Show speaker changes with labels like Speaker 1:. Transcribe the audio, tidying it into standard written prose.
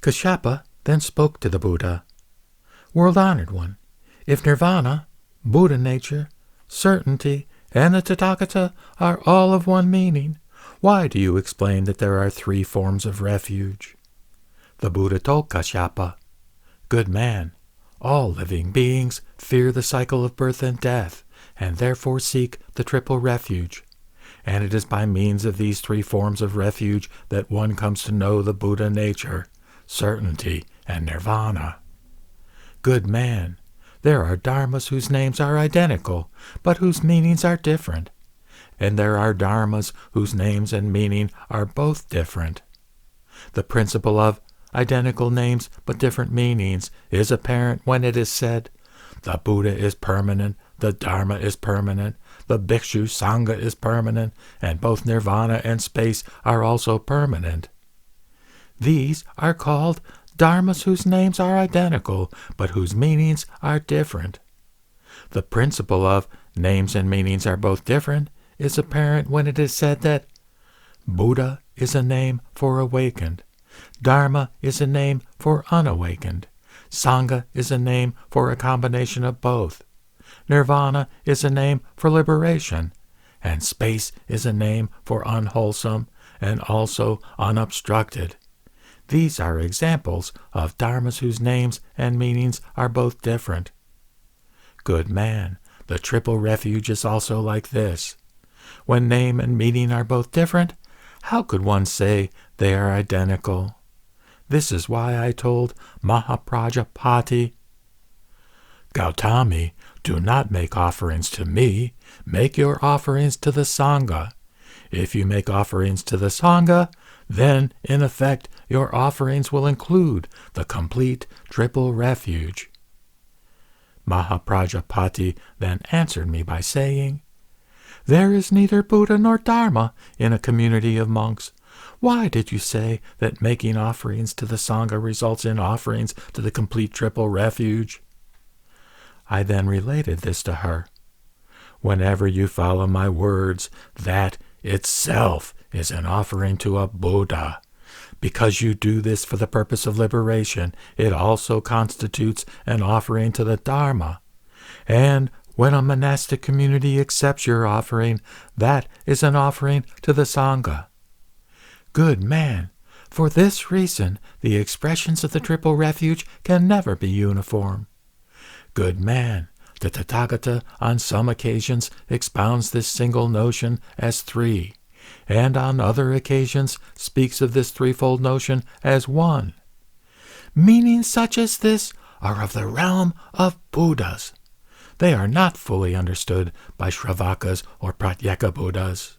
Speaker 1: Kashyapa then spoke to the Buddha. World-honored one, if Nirvana, Buddha nature, certainty, and the Tathagata are all of one meaning, why do you explain that there are 3 forms of refuge? The Buddha told Kashyapa, Good man, all living beings fear the cycle of birth and death, and therefore seek the triple refuge. And it is by means of these 3 forms of refuge that one comes to know the Buddha nature, certainty, and Nirvana. Good man, there are dharmas whose names are identical, but whose meanings are different. And there are dharmas whose names and meaning are both different. The principle of identical names but different meanings is apparent when it is said, the Buddha is permanent, the Dharma is permanent, the Bhikshu Sangha is permanent, and both Nirvana and space are also permanent. These are called dharmas whose names are identical, but whose meanings are different. The principle of names and meanings are both different is apparent when it is said that Buddha is a name for awakened, Dharma is a name for unawakened, Sangha is a name for a combination of both, Nirvana is a name for liberation, and space is a name for unwholesome and also unobstructed. These are examples of dharmas whose names and meanings are both different. Good man, the triple refuge is also like this. When name and meaning are both different, how could one say they are identical? This is why I told Mahaprajapati, Gautami, do not make offerings to me, make your offerings to the Sangha. If you make offerings to the Sangha, then, in effect, your offerings will include the complete triple refuge. Mahaprajapati then answered me by saying, There is neither Buddha nor Dharma in a community of monks. Why did you say that making offerings to the Sangha results in offerings to the complete triple refuge? I then related this to her. Whenever you follow my words, that itself is an offering to a Buddha. Because you do this for the purpose of liberation, it also constitutes an offering to the Dharma. And when a monastic community accepts your offering, that is an offering to the Sangha. Good man, for this reason, the expressions of the triple refuge can never be uniform. Good man, the Tathagata on some occasions expounds this single notion as 3, and on other occasions speaks of this threefold notion as 1. Meanings such as this are of the realm of Buddhas. They are not fully understood by Shravakas or Pratyeka Buddhas.